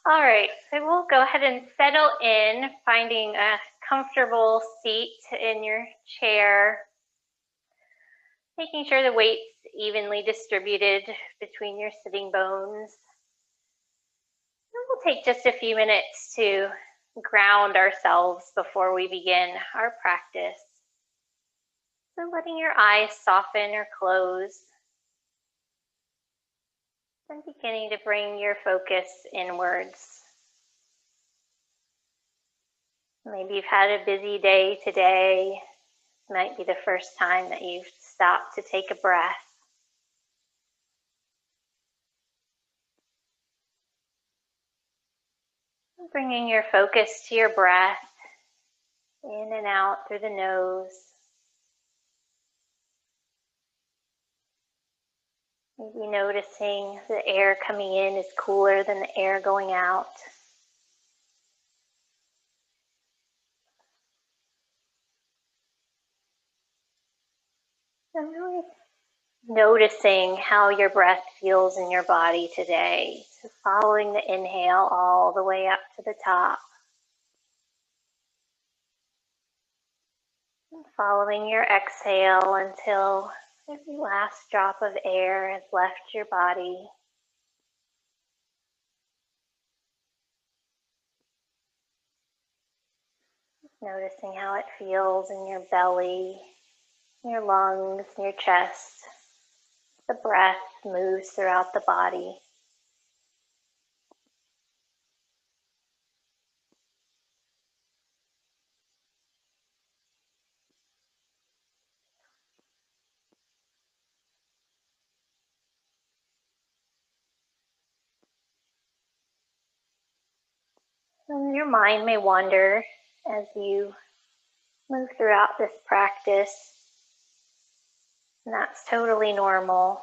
All right, so we'll go ahead and settle in, finding a comfortable seat in your chair, making sure the weight's evenly distributed between your sitting bones. And we'll take just a few minutes to ground ourselves before we begin our practice. So letting your eyes soften or close, and beginning to bring your focus inwards. Maybe you've had a busy day today. It might be the first time that you've stopped to take a breath. Bringing your focus to your breath, in and out through the nose. Maybe noticing the air coming in is cooler than the air going out. And really noticing how your breath feels in your body today. So following the inhale all the way up to the top. And following your exhale until every last drop of air has left your body. Noticing how it feels in your belly, your lungs, your chest. The breath moves throughout the body. And your mind may wander as you move throughout this practice, and that's totally normal.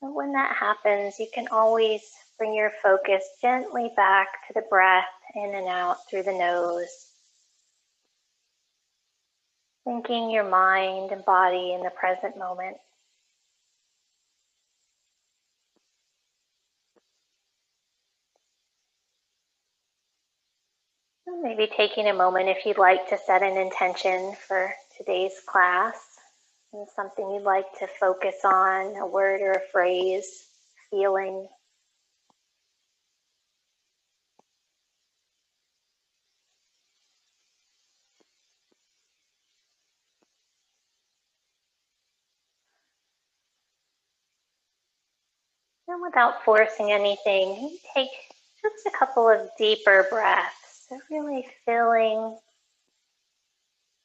And when that happens, you can always bring your focus gently back to the breath in and out through the nose, thinking your mind and body in the present moment. Maybe taking a moment if you'd like to set an intention for today's class, and something you'd like to focus on, a word or a phrase, feeling. And without forcing anything, take just a couple of deeper breaths. So really filling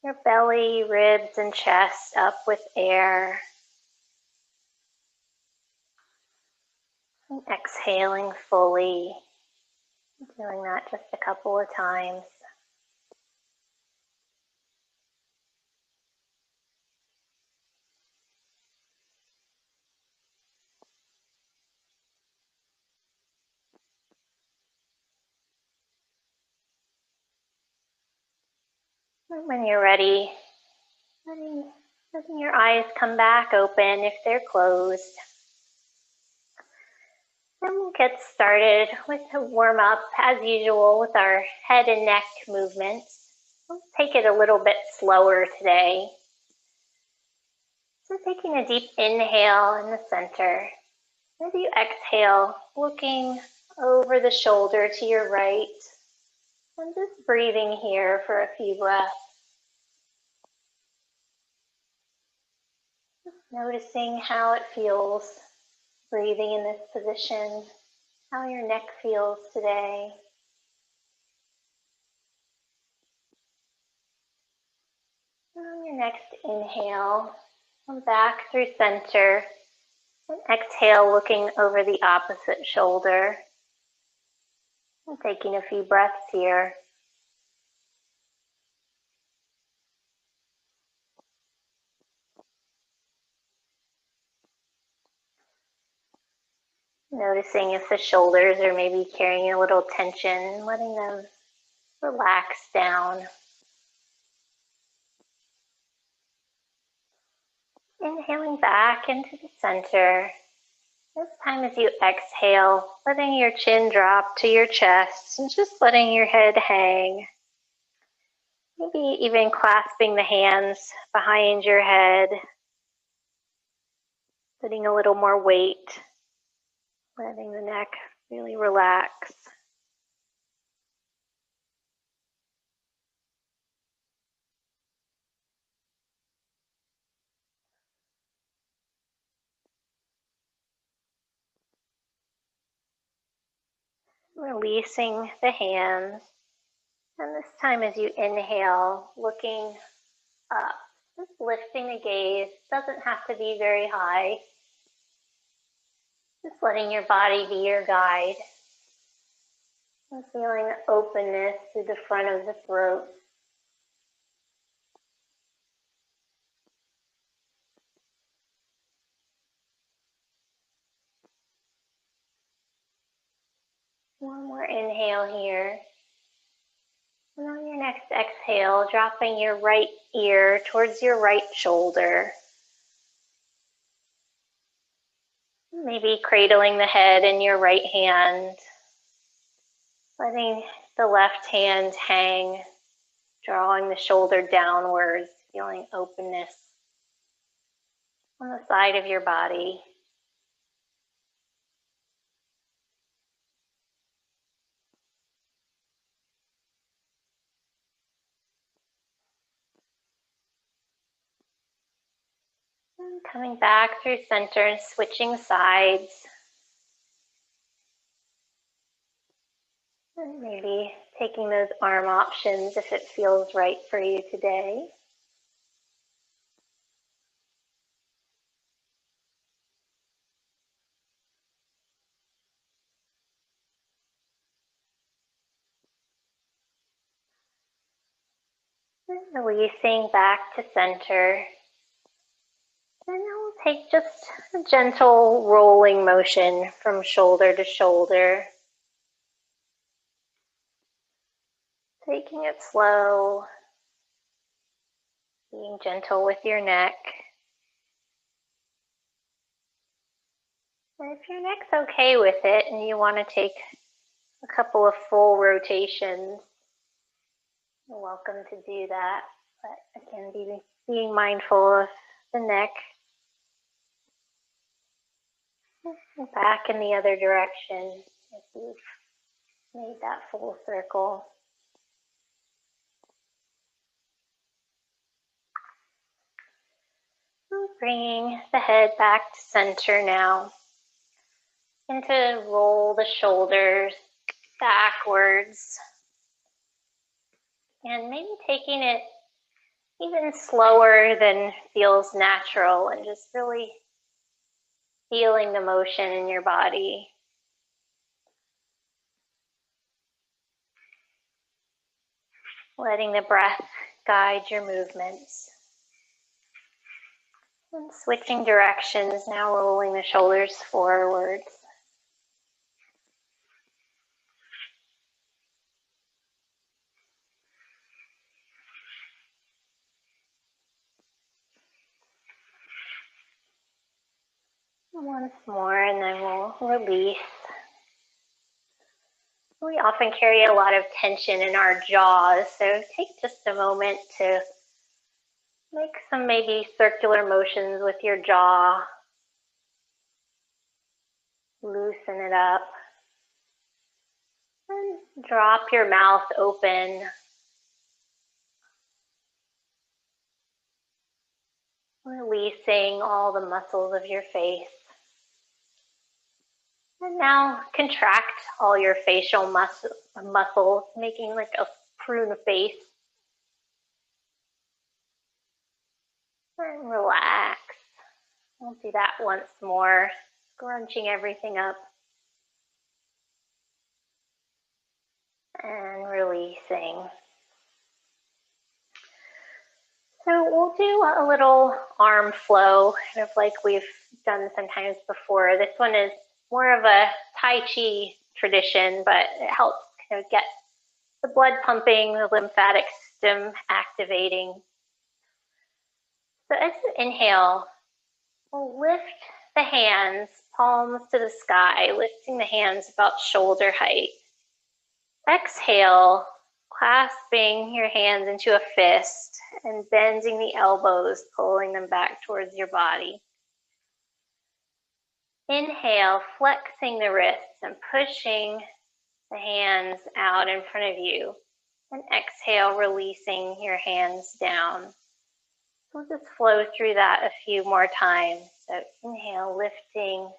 your belly, ribs, and chest up with air. And exhaling fully. Doing that just a couple of times. And when you're ready, letting your eyes come back open if they're closed. And we'll get started with a warm up as usual with our head and neck movements. We'll take it a little bit slower today. So taking a deep inhale in the center. As you exhale, looking over the shoulder to your right. And just breathing here for a few breaths. Noticing how it feels breathing in this position, how your neck feels today. And on your next inhale, come back through center, and exhale looking over the opposite shoulder. And taking a few breaths here. Noticing if the shoulders are maybe carrying a little tension, letting them relax down. Inhaling back into the center, This time as you exhale, letting your chin drop to your chest and just letting your head hang. Maybe even clasping the hands behind your head, putting a little more weight, letting the neck really relax. Releasing the hands. And this time as you inhale, looking up, just lifting the gaze. Doesn't have to be very high. Just letting your body be your guide. And feeling the openness through the front of the throat. One more inhale here. And on your next exhale, dropping your right ear towards your right shoulder. Maybe cradling the head in your right hand. Letting the left hand hang, drawing the shoulder downwards, feeling openness on the side of your body. And coming back through center and switching sides. And maybe taking those arm options if it feels right for you today. And releasing back to center. And then we'll take just a gentle rolling motion from shoulder to shoulder. Taking it slow, being gentle with your neck. And if your neck's okay with it and you want to take a couple of full rotations, you're welcome to do that. But again, being mindful of the neck. And back in the other direction if you've made that full circle. Bringing the head back to center now. And to roll the shoulders backwards. And maybe taking it even slower than feels natural and just really feeling the motion in your body. Letting the breath guide your movements. And switching directions, now rolling the shoulders forwards. Once more, and then we'll release. We often carry a lot of tension in our jaws, so take just a moment to make some maybe circular motions with your jaw. Loosen it up. And drop your mouth open. Releasing all the muscles of your face. And now contract all your facial muscles, making like a prune face. And relax. We'll do that once more, scrunching everything up. And releasing. So we'll do a little arm flow, kind of like we've done sometimes before. This one is more of a Tai Chi tradition, but it helps kind of get the blood pumping, the lymphatic system activating. So as you inhale, we'll lift the hands palms to the sky, lifting the hands about shoulder height. Exhale, clasping your hands into a fist and bending the elbows, pulling them back towards your body. Inhale, flexing the wrists and pushing the hands out in front of you. And exhale, releasing your hands down. We'll just flow through that a few more times. So inhale, lifting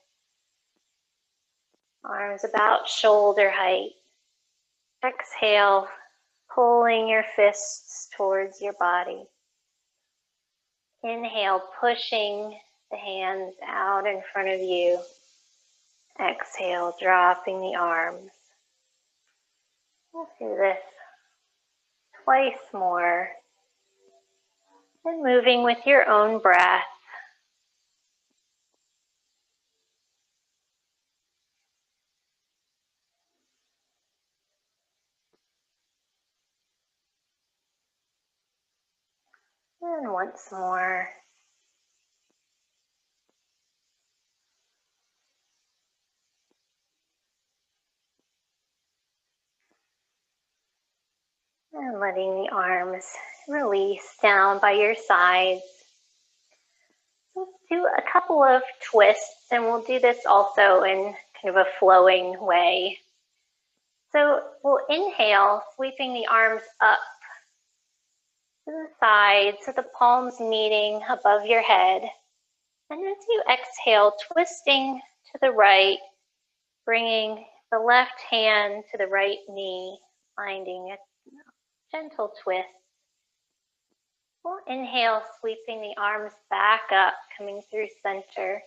arms about shoulder height. Exhale, pulling your fists towards your body. Inhale, pushing the hands out in front of you. Exhale, dropping the arms. We'll do this twice more. And moving with your own breath. And once more. And letting the arms release down by your sides. Let's do a couple of twists, and we'll do this also in kind of a flowing way. So we'll inhale, sweeping the arms up to the side so the palms meeting above your head. And as you exhale, twisting to the right, bringing the left hand to the right knee, finding a gentle twist. We'll inhale, sweeping the arms back up, coming through center.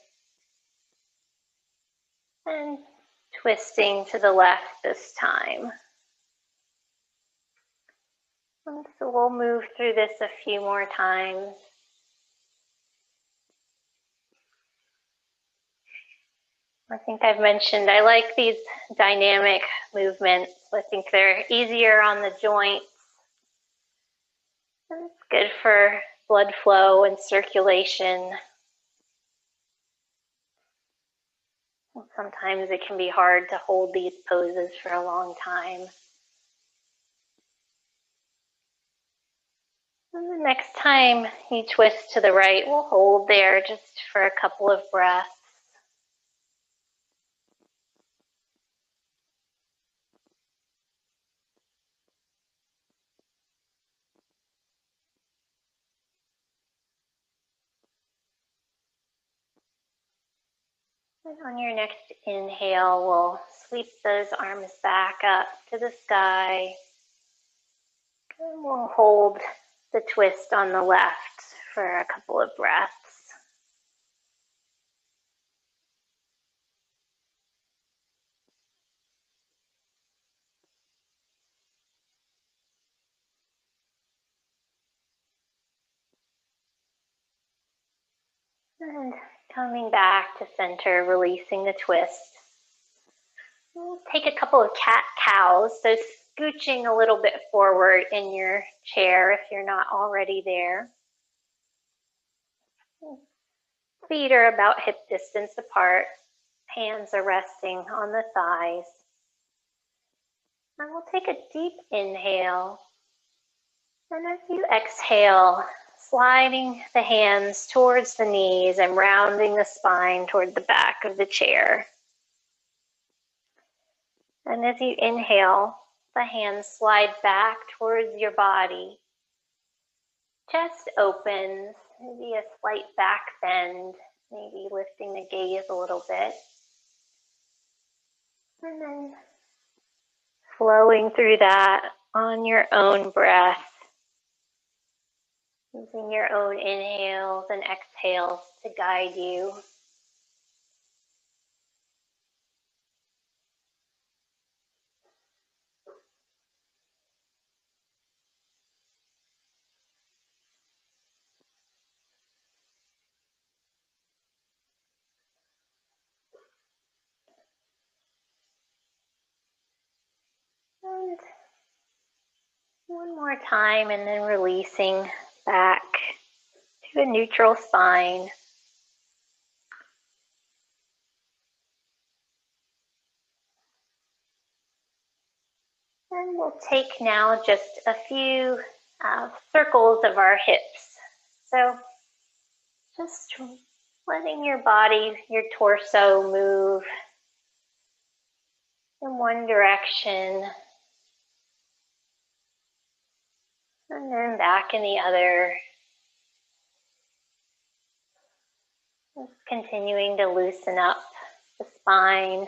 And twisting to the left this time. And so we'll move through this a few more times. I think I've mentioned I like these dynamic movements. I think they're easier on the joints. And it's good for blood flow and circulation. Sometimes it can be hard to hold these poses for a long time. And the next time you twist to the right, we'll hold there just for a couple of breaths. And on your next inhale, we'll sweep those arms back up to the sky. And we'll hold the twist on the left for a couple of breaths. And coming back to center, releasing the twist. We'll take a couple of cat-cows, so scooching a little bit forward in your chair if you're not already there. Feet are about hip distance apart. Hands are resting on the thighs. And we'll take a deep inhale. And as you exhale, sliding the hands towards the knees and rounding the spine toward the back of the chair. And as you inhale, the hands slide back towards your body. Chest opens, maybe a slight back bend, maybe lifting the gaze a little bit. And then flowing through that on your own breath. Using your own inhales and exhales to guide you. And one more time, and then releasing back to a neutral spine. And we'll take now just a few circles of our hips. So just letting your body, your torso move in one direction and then back in the other. Just continuing to loosen up the spine.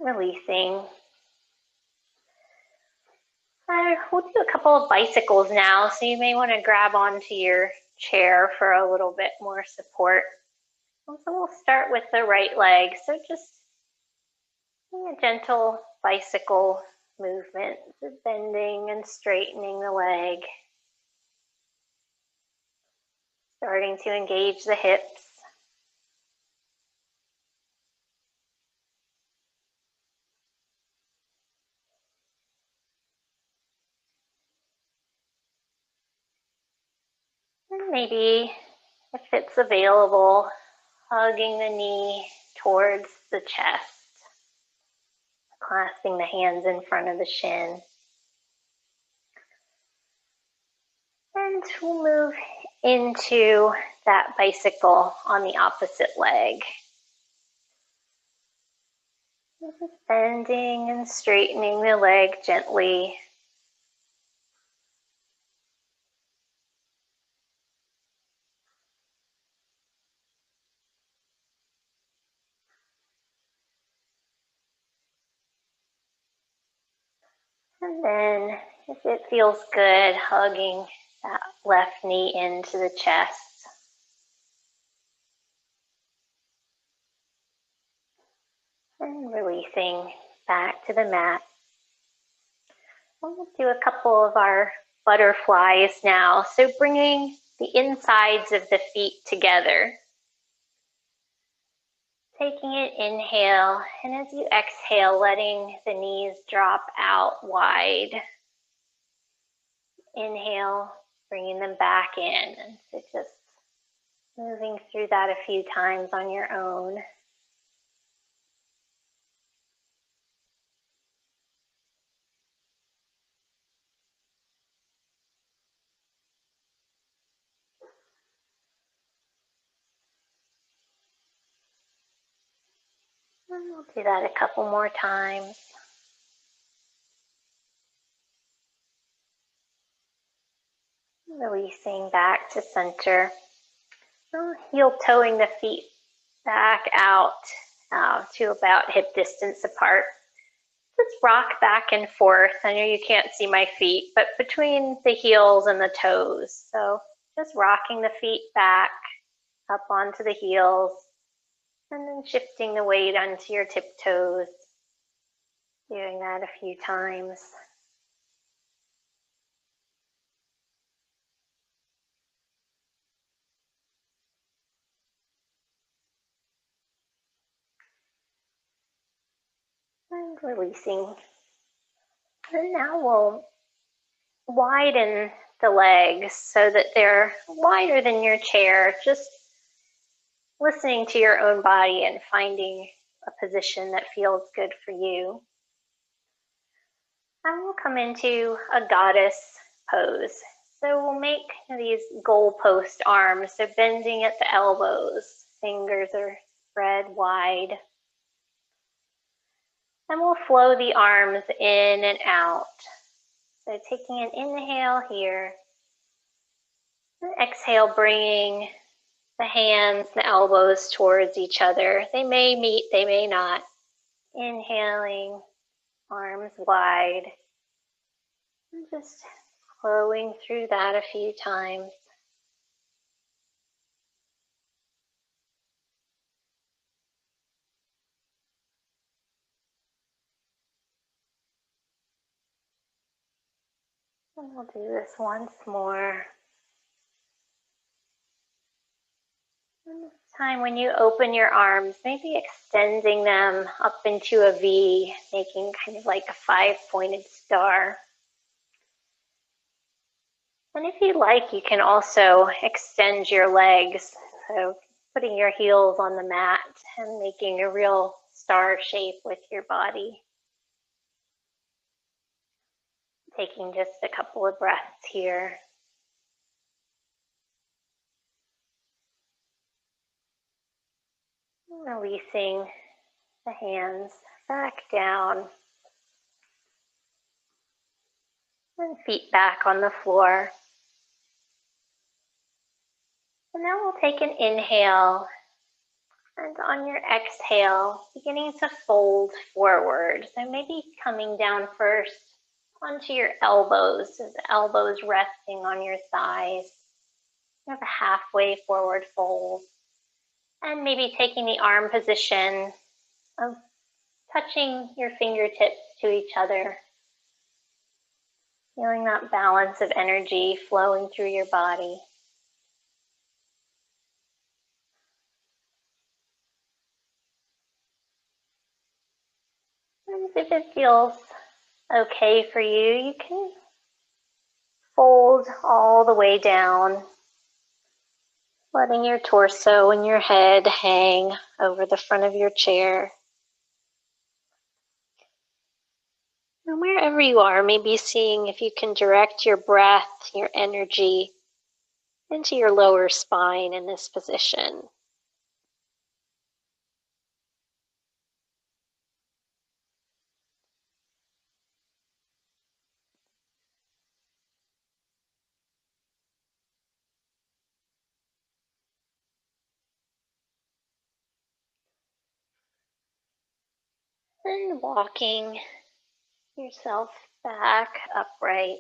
Releasing. We'll do a couple of bicycles now, so you may want to grab onto your chair for a little bit more support. So we'll start with the right leg. So just a gentle bicycle movement, bending and straightening the leg. Starting to engage the hips. And maybe, if it's available, hugging the knee towards the chest. Clasping the hands in front of the shin. And we'll move into that bicycle on the opposite leg. Just bending and straightening the leg gently. And then, if it feels good, hugging that left knee into the chest. And releasing back to the mat. We'll do a couple of our butterflies now. So bringing the insides of the feet together. Taking an inhale, and as you exhale, letting the knees drop out wide. Inhale, bringing them back in. And so just moving through that a few times on your own. And we'll do that a couple more times. Releasing back to center. Heel toeing the feet back out to about hip distance apart. Just rock back and forth. I know you can't see my feet, but between the heels and the toes. So just rocking the feet back up onto the heels and then shifting the weight onto your tiptoes. Doing that a few times. And releasing. And now we'll widen the legs so that they're wider than your chair. Just listening to your own body and finding a position that feels good for you. And we'll come into a goddess pose. So we'll make these goalpost arms, so bending at the elbows, fingers are spread wide. And we'll flow the arms in and out. So taking an inhale here, and exhale, bringing the hands, the elbows towards each other. They may meet, they may not. Inhaling, arms wide, and just flowing through that a few times. And we'll do this once more. And this time when you open your arms, maybe extending them up into a V, making kind of like a 5-pointed star. And if you like, you can also extend your legs. So putting your heels on the mat and making a real star shape with your body. Taking just a couple of breaths here. Releasing the hands back down and feet back on the floor. And now we'll take an inhale, and on your exhale, beginning to fold forward. So maybe coming down first onto your elbows, so the elbows resting on your thighs. You have a halfway forward fold. And maybe taking the arm position of touching your fingertips to each other. Feeling that balance of energy flowing through your body. And if it feels okay for you, you can fold all the way down, letting your torso and your head hang over the front of your chair. And wherever you are, maybe seeing if you can direct your breath, your energy into your lower spine in this position. And walking yourself back upright.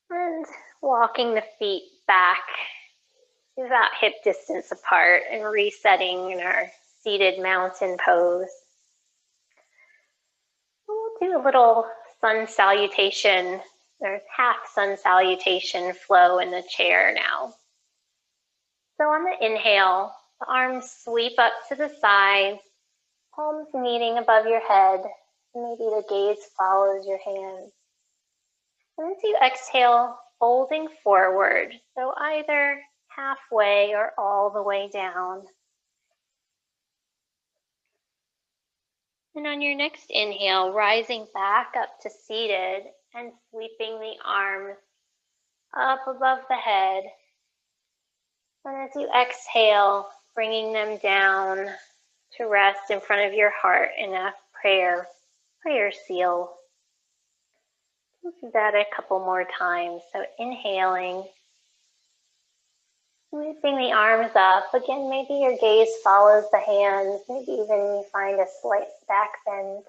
And walking the feet back about hip distance apart and resetting in our seated mountain pose. We'll do a little sun salutation. There's half sun salutation flow in the chair now. So on the inhale, the arms sweep up to the sides, palms meeting above your head. Maybe the gaze follows your hands. And as you exhale, folding forward. So either halfway or all the way down. And on your next inhale, rising back up to seated and sweeping the arms up above the head. And as you exhale, bringing them down to rest in front of your heart in a prayer seal. We'll do that a couple more times. So inhaling, sweeping the arms up. Again, maybe your gaze follows the hands. Maybe even you find a slight back bend.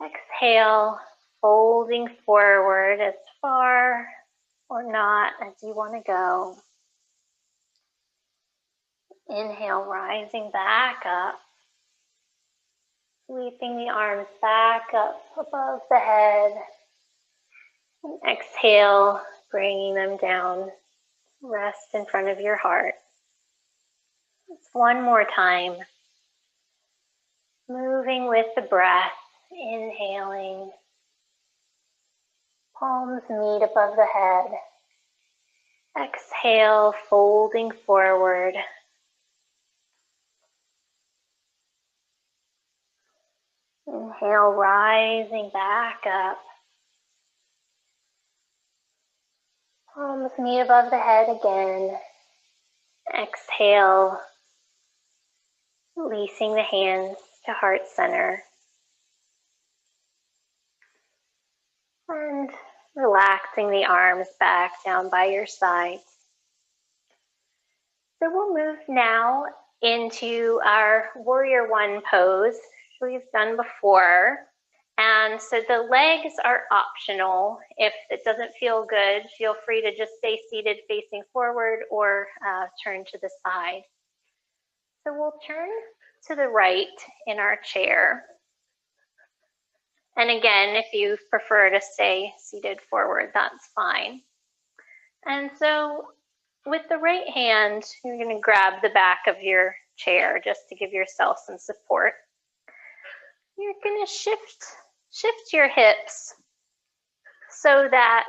Exhale, folding forward as far or not as you want to go. Inhale, rising back up. Sweeping the arms back up above the head. And exhale, bringing them down. Rest in front of your heart. Just one more time. Moving with the breath, inhaling. Palms meet above the head. Exhale, folding forward. Inhale, rising back up. Palms meet above the head again. Exhale, releasing the hands to heart center. And relaxing the arms back down by your sides. So we'll move now into our Warrior One pose, which we've done before. And so the legs are optional. If it doesn't feel good, feel free to just stay seated facing forward or turn to the side. So we'll turn to the right in our chair. And again, if you prefer to stay seated forward, that's fine. And so with the right hand, you're going to grab the back of your chair just to give yourself some support. You're going to shift your hips so that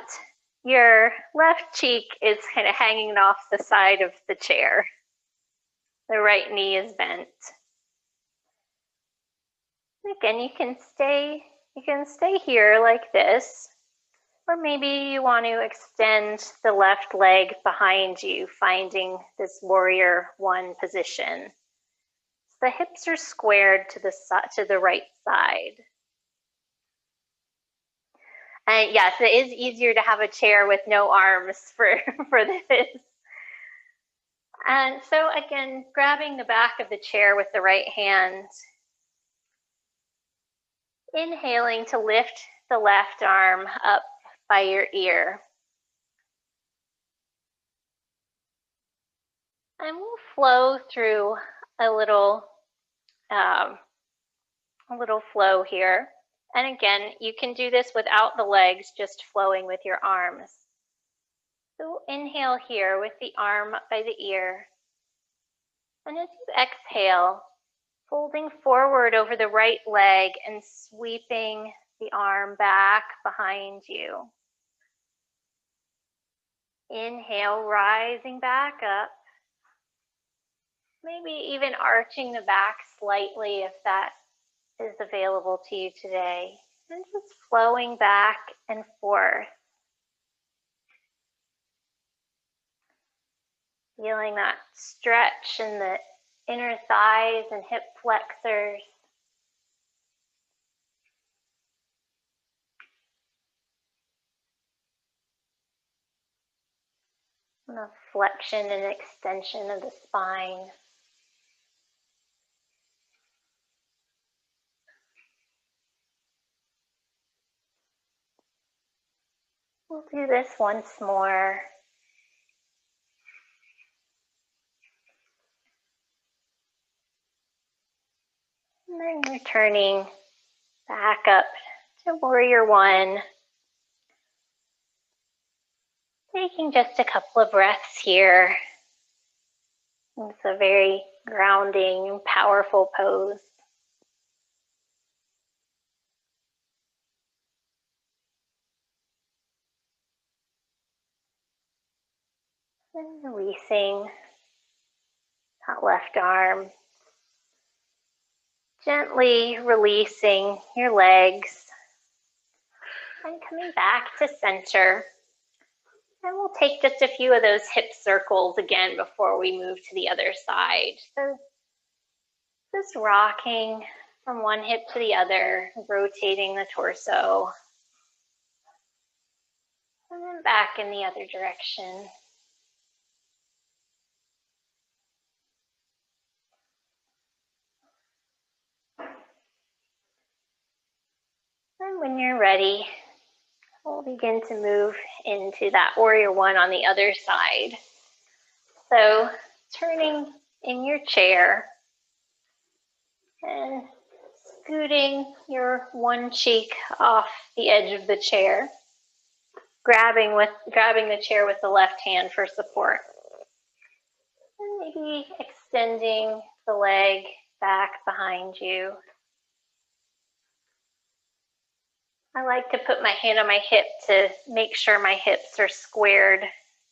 your left cheek is kind of hanging off the side of the chair. The right knee is bent. Again, you can stay here like this, or maybe you want to extend the left leg behind you, finding this warrior one position. So the hips are squared to the right side. And yes, it is easier to have a chair with no arms for this. And so again, grabbing the back of the chair with the right hand, inhaling to lift the left arm up by your ear. And we'll flow through a little flow here. And again, you can do this without the legs, just flowing with your arms. So inhale here with the arm up by the ear. And as you exhale, folding forward over the right leg and sweeping the arm back behind you. Inhale, rising back up. Maybe even arching the back slightly if that is available to you today. And just flowing back and forth. Feeling that stretch in the inner thighs and hip flexors. And a flexion and extension of the spine. We'll do this once more. And then returning back up to warrior one. Taking just a couple of breaths here. It's a very grounding, powerful pose. And releasing that left arm. Gently releasing your legs and coming back to center. And we'll take just a few of those hip circles again before we move to the other side. So just rocking from one hip to the other, rotating the torso. And then back in the other direction. And when you're ready, we'll begin to move into that warrior one on the other side. So turning in your chair and scooting your one cheek off the edge of the chair, grabbing the chair with the left hand for support. And maybe extending the leg back behind you. I like to put my hand on my hip to make sure my hips are squared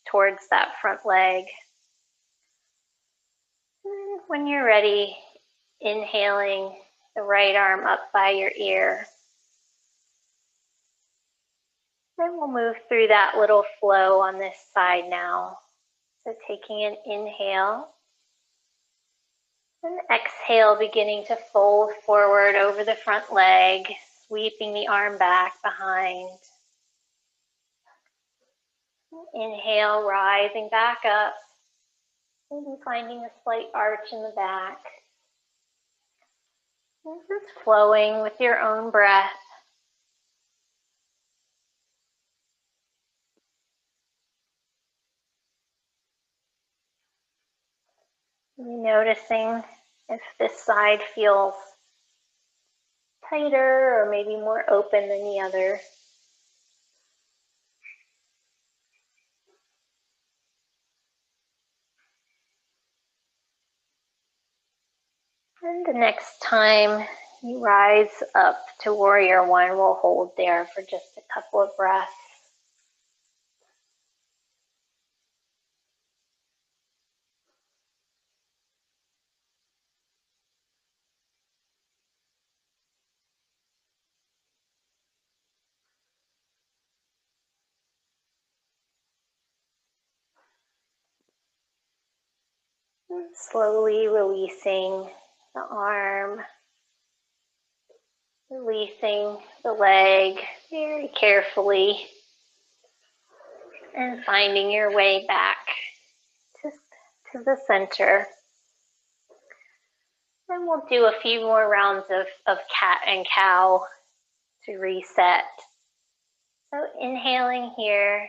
towards that front leg. And when you're ready, inhaling the right arm up by your ear. Then we'll move through that little flow on this side now. So taking an inhale, and exhale, beginning to fold forward over the front leg, sweeping the arm back behind. Inhale, rising back up, maybe finding a slight arch in the back. And just flowing with your own breath. Noticing if this side feels tighter or maybe more open than the other. And the next time you rise up to warrior one, we'll hold there for just a couple of breaths. Slowly releasing the arm, releasing the leg very carefully, and finding your way back to the center. Then we'll do a few more rounds of cat and cow to reset. So inhaling here,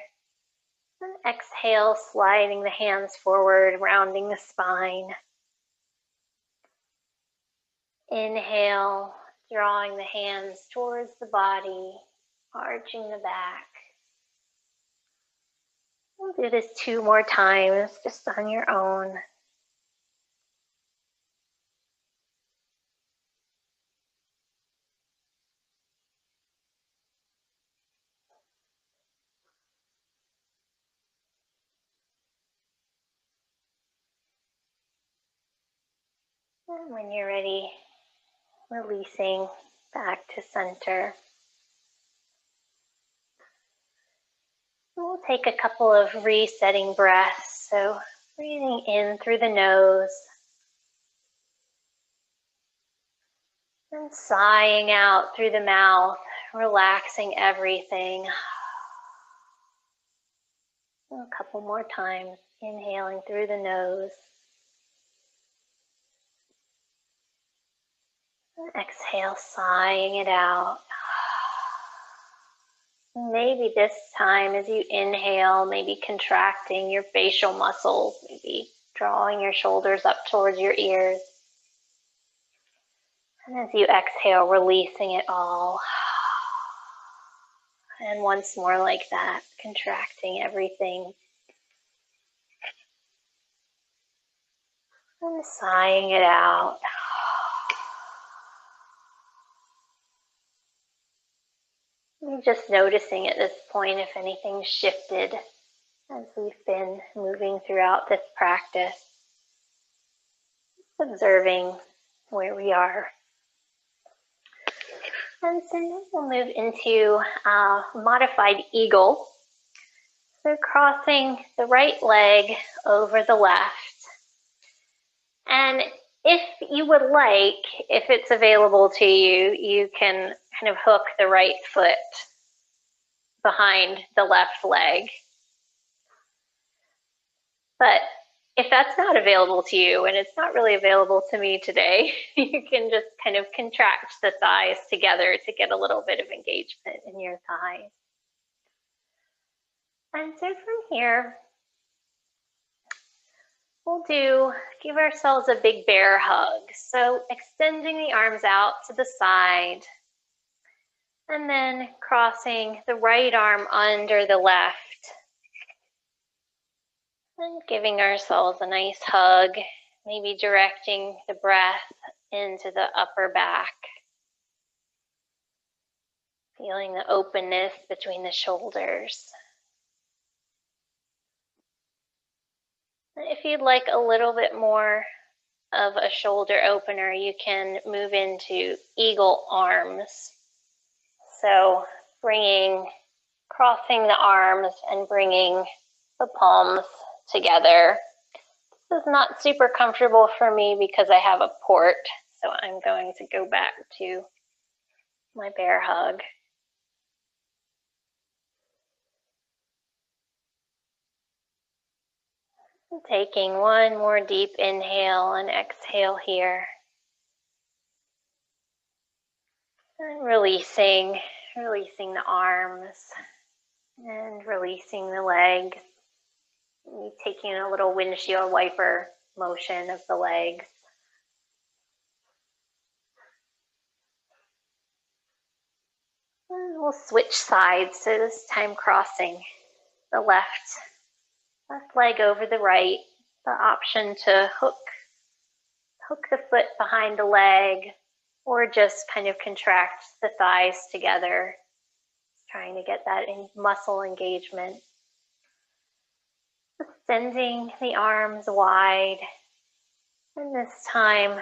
and exhale, sliding the hands forward, rounding the spine. Inhale, drawing the hands towards the body, arching the back. We'll do this 2 more times, just on your own. And when you're ready, releasing back to center. We'll take a couple of resetting breaths. So breathing in through the nose and sighing out through the mouth, relaxing everything. And a couple more times, inhaling through the nose. And exhale, sighing it out. Maybe this time as you inhale, maybe contracting your facial muscles, maybe drawing your shoulders up towards your ears. And as you exhale, releasing it all. And once more like that, contracting everything. And sighing it out. You're just noticing at this point if anything's shifted as we've been moving throughout this practice. Just observing where we are. And so now we'll move into modified eagle. So crossing the right leg over the left. And if you would like, if it's available to you, you can kind of hook the right foot behind the left leg. But if that's not available to you, and it's not really available to me today, you can just kind of contract the thighs together to get a little bit of engagement in your thighs. And so from here, we'll give ourselves a big bear hug. So extending the arms out to the side, and then crossing the right arm under the left. And giving ourselves a nice hug, maybe directing the breath into the upper back. Feeling the openness between the shoulders. If you'd like a little bit more of a shoulder opener, you can move into eagle arms. So crossing the arms and bringing the palms together. This is not super comfortable for me because I have a port, so I'm going to go back to my bear hug. Taking one more deep inhale and exhale here. And releasing the arms and releasing the legs. Taking a little windshield wiper motion of the legs. And we'll switch sides, so this time crossing the left leg over the right. The option to hook the foot behind the leg, or just kind of contract the thighs together, trying to get that muscle engagement. Extending the arms wide, and this time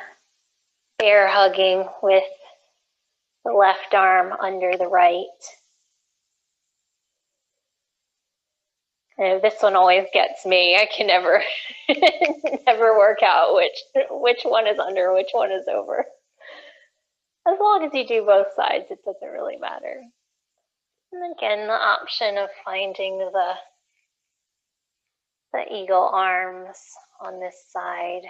bear hugging with the left arm under the right. And this one always gets me. I can never work out which one is under, which one is over. As long as you do both sides, it doesn't really matter. And again, the option of finding the eagle arms on this side.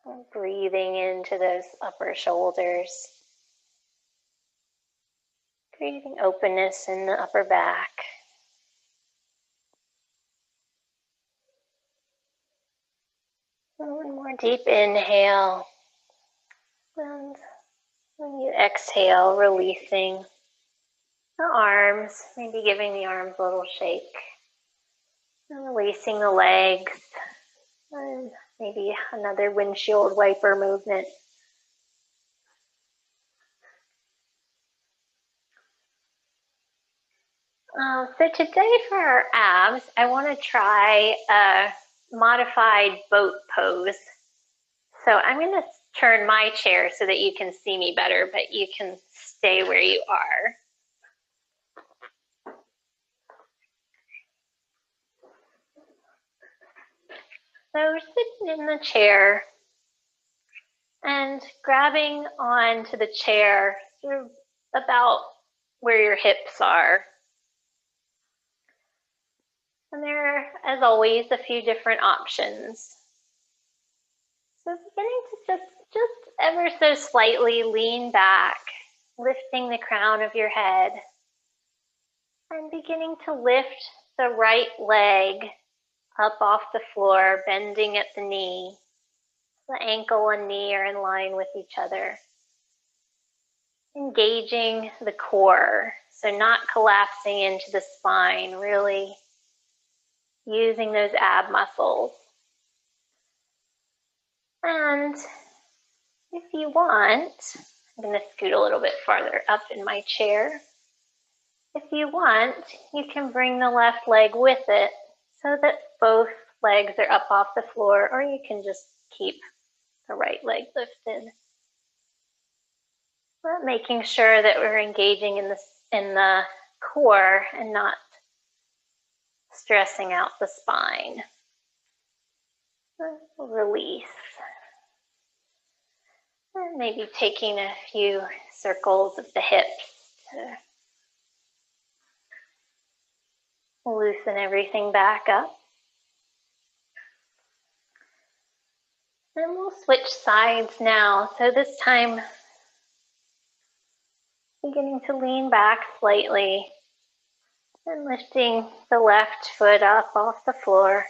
And breathing into those upper shoulders. Creating openness in the upper back. One more deep inhale. And when you exhale, releasing the arms, maybe giving the arms a little shake. And releasing the legs. And maybe another windshield wiper movement. So today for our abs, I want to try a modified boat pose. So I'm going to turn my chair so that you can see me better, but you can stay where you are. So we're sitting in the chair and grabbing onto the chair sort of about where your hips are. And there are, as always, a few different options. So beginning to just ever so slightly lean back, lifting the crown of your head, and beginning to lift the right leg up off the floor, bending at the knee. The ankle and knee are in line with each other. Engaging the core, so not collapsing into the spine, really using those ab muscles. And if you want, I'm going to scoot a little bit farther up in my chair. If you want, you can bring the left leg with it so that both legs are up off the floor, or you can just keep the right leg lifted. But making sure that we're engaging in the core and not stressing out the spine. Release. And maybe taking a few circles of the hips to loosen everything back up. And we'll switch sides now. So this time, beginning to lean back slightly and lifting the left foot up off the floor.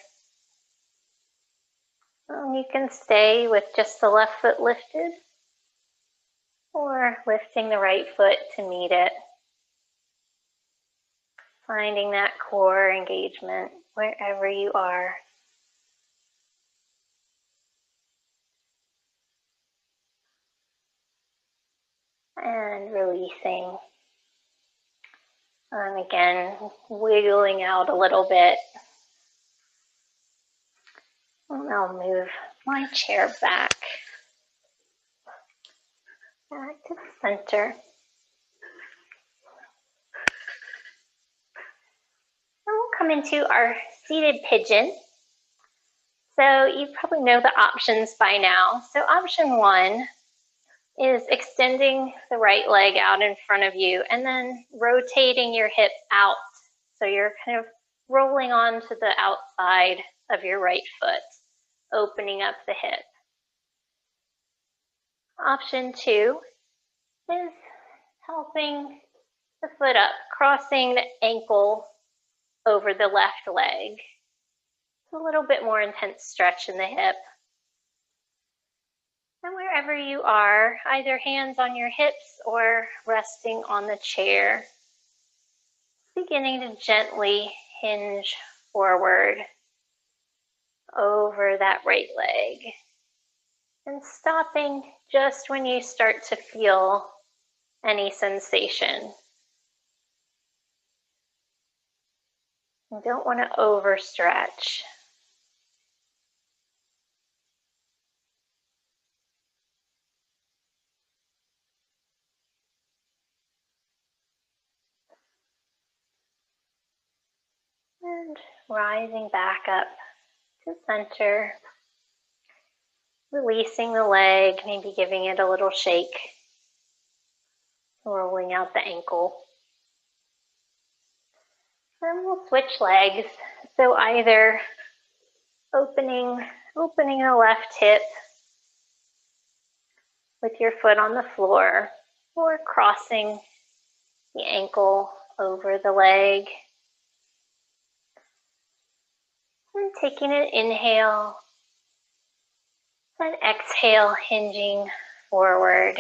You can stay with just the left foot lifted or lifting the right foot to meet it. Finding that core engagement wherever you are. And releasing. And again, wiggling out a little bit. And I'll move my chair back to the center. And we'll come into our seated pigeon. So you probably know the options by now. So option one is extending the right leg out in front of you and then rotating your hip out. So you're kind of rolling onto the outside of your right foot, opening up the hip. Option two is helping the foot up, crossing the ankle over the left leg. It's a little bit more intense stretch in the hip. And wherever you are, either hands on your hips or resting on the chair, beginning to gently hinge forward over that right leg and stopping just when you start to feel any sensation. You don't want to overstretch. rising back up to center, releasing the leg, maybe giving it a little shake, rolling out the ankle. Then we'll switch legs. So either opening the left hip with your foot on the floor, or crossing the ankle over the leg. And taking an inhale and exhale, hinging forward.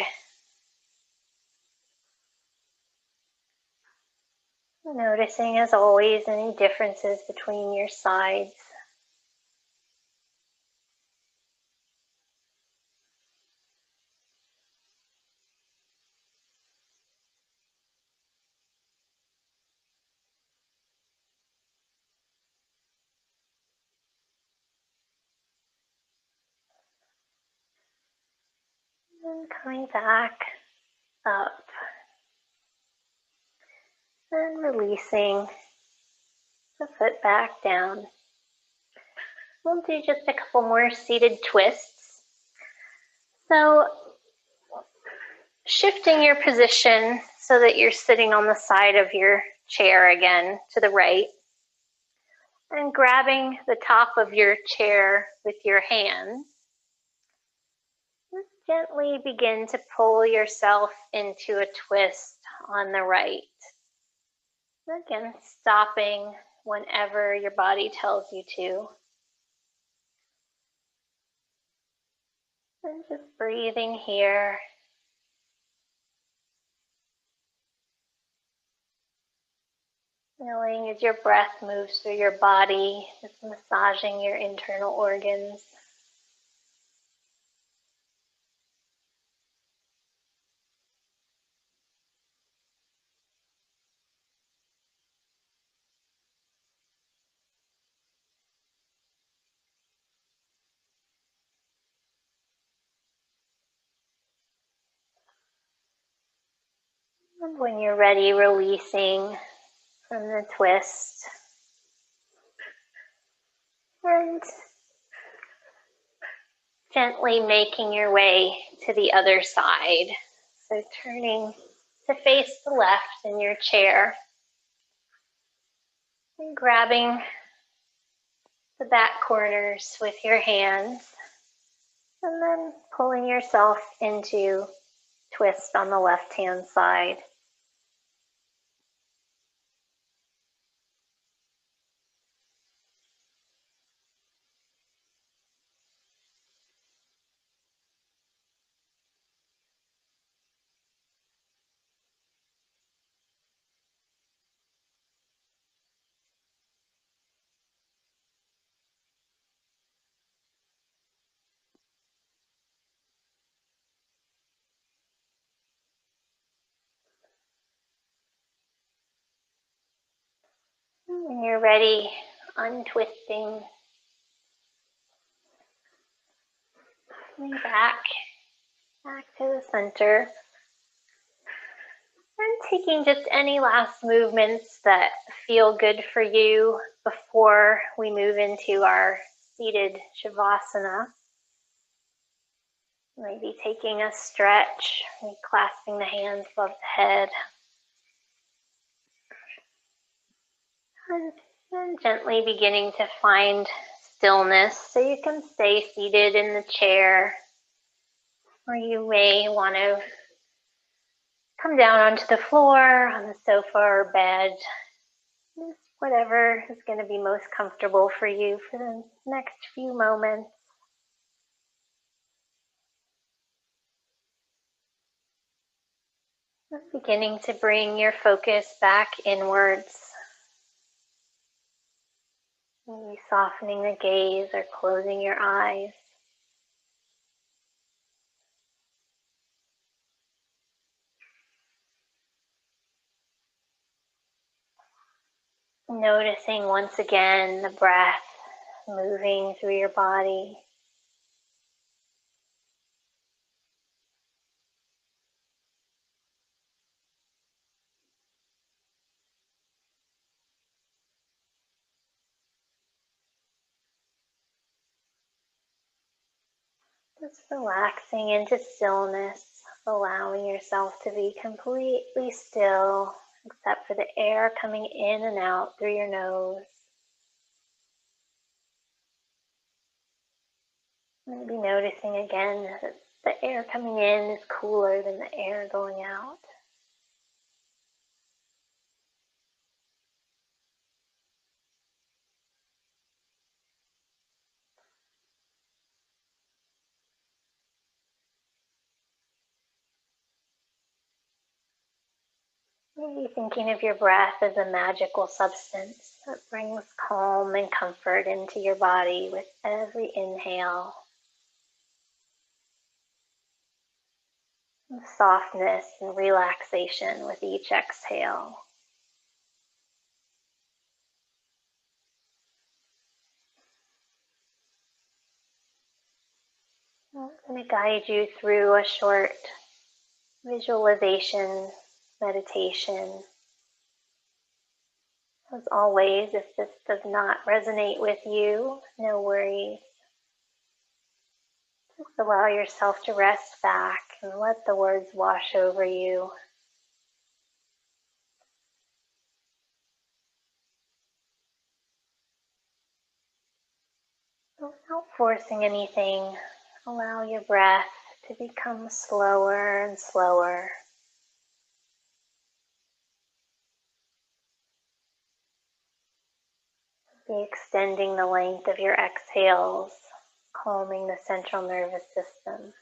Noticing, as always, any differences between your sides. And coming back up. And releasing the foot back down. We'll do just a couple more seated twists. So shifting your position so that you're sitting on the side of your chair again to the right, and grabbing the top of your chair with your hands. Just gently begin to pull yourself into a twist on the right. Again, stopping whenever your body tells you to. And just breathing here. Feeling as your breath moves through your body, just massaging your internal organs. And when you're ready, releasing from the twist. And gently making your way to the other side. So turning to face the left in your chair. And grabbing the back corners with your hands. And then pulling yourself into twist on the left-hand side. When you're ready, untwisting, coming back to the center, and taking just any last movements that feel good for you before we move into our seated Shavasana. Maybe taking a stretch, maybe clasping the hands above the head. And gently beginning to find stillness, so you can stay seated in the chair, or you may want to come down onto the floor, on the sofa or bed, just whatever is going to be most comfortable for you for the next few moments. Just beginning to bring your focus back inwards. Maybe softening the gaze or closing your eyes. Noticing once again the breath moving through your body. Just relaxing into stillness, allowing yourself to be completely still, except for the air coming in and out through your nose. Maybe noticing again that the air coming in is cooler than the air going out. Maybe thinking of your breath as a magical substance that brings calm and comfort into your body with every inhale, and softness and relaxation with each exhale. I'm going to guide you through a short visualization meditation. As always, if this does not resonate with you, no worries. Just allow yourself to rest back and let the words wash over you. Without forcing anything, allow your breath to become slower and slower. Be extending the length of your exhales, calming the central nervous system.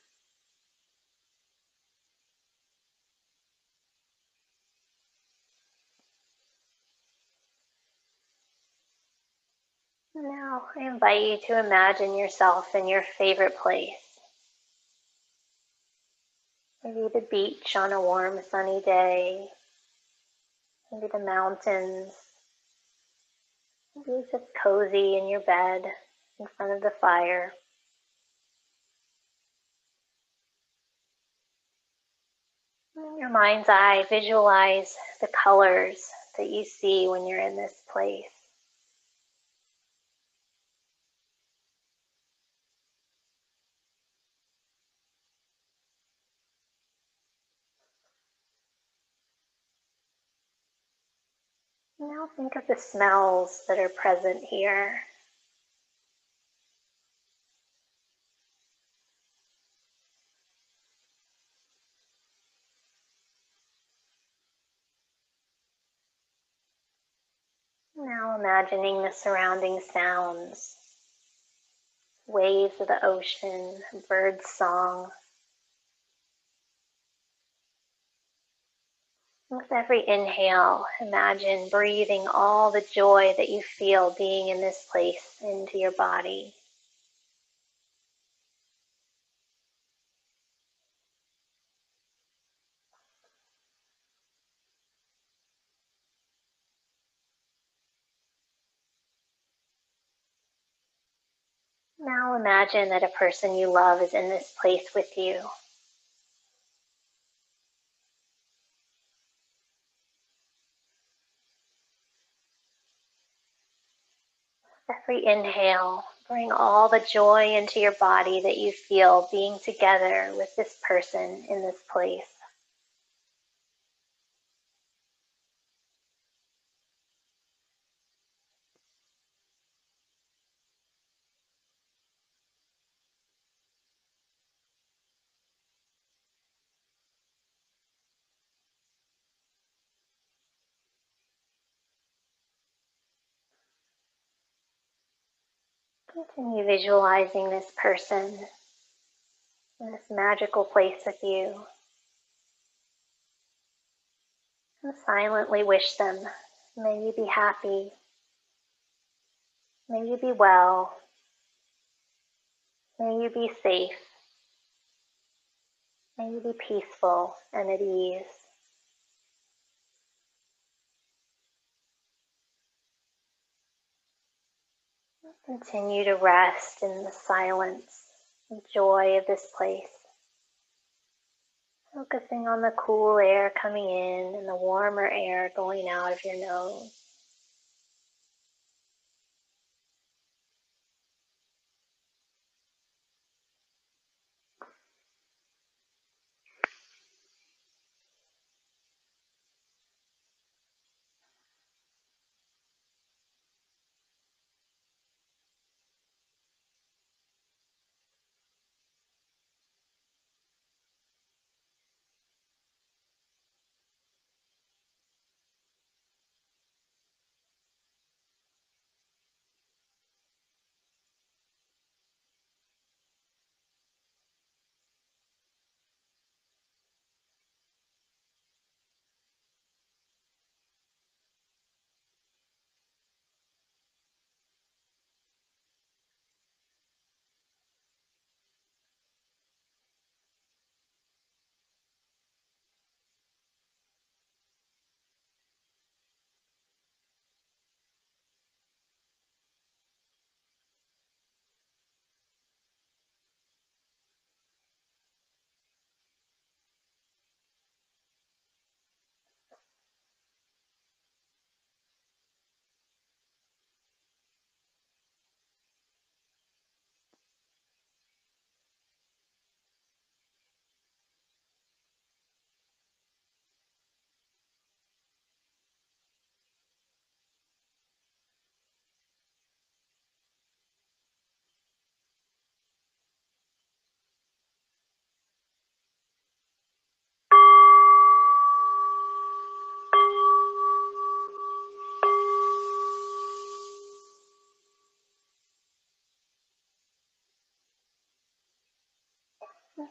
Now, I invite you to imagine yourself in your favorite place. Maybe the beach on a warm, sunny day. Maybe the mountains. Maybe just cozy in your bed in front of the fire. In your mind's eye, visualize the colors that you see when you're in this place. Now think of the smells that are present here. Now imagining the surrounding sounds, waves of the ocean, bird song. With every inhale, imagine breathing all the joy that you feel being in this place into your body. Now imagine that a person you love is in this place with you. Every inhale, bring all the joy into your body that you feel being together with this person in this place. Continue visualizing this person in this magical place with you. And silently wish them, may you be happy, may you be well, may you be safe, may you be peaceful and at ease. Continue to rest in the silence and joy of this place. Focusing on the cool air coming in and the warmer air going out of your nose.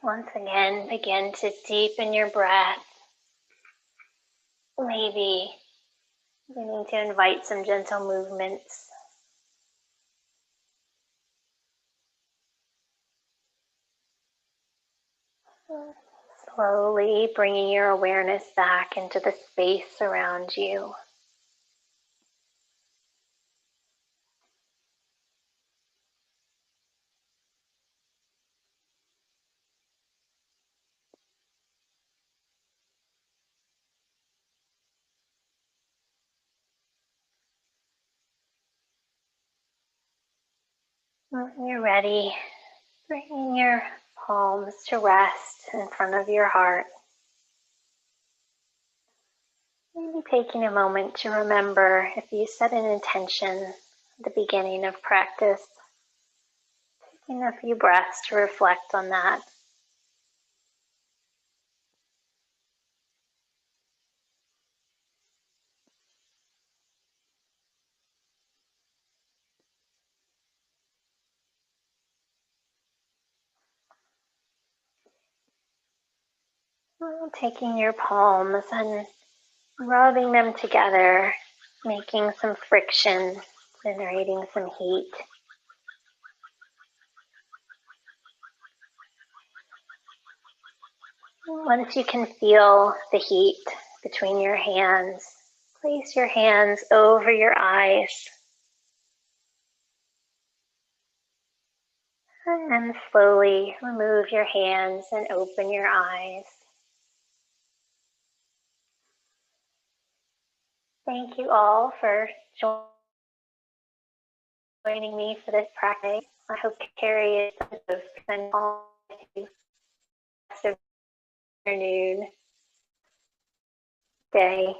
Once again, begin to deepen your breath. Maybe beginning to invite some gentle movements. Slowly bringing your awareness back into the space around you. When you're ready, bringing your palms to rest in front of your heart. Maybe taking a moment to remember if you set an intention at the beginning of practice. Taking a few breaths to reflect on that. Taking your palms and rubbing them together, making some friction, generating some heat. Once you can feel the heat between your hands, place your hands over your eyes. And then slowly remove your hands and open your eyes. Thank you all for joining me for this practice. I hope to carry a sense of control to the afternoon, day.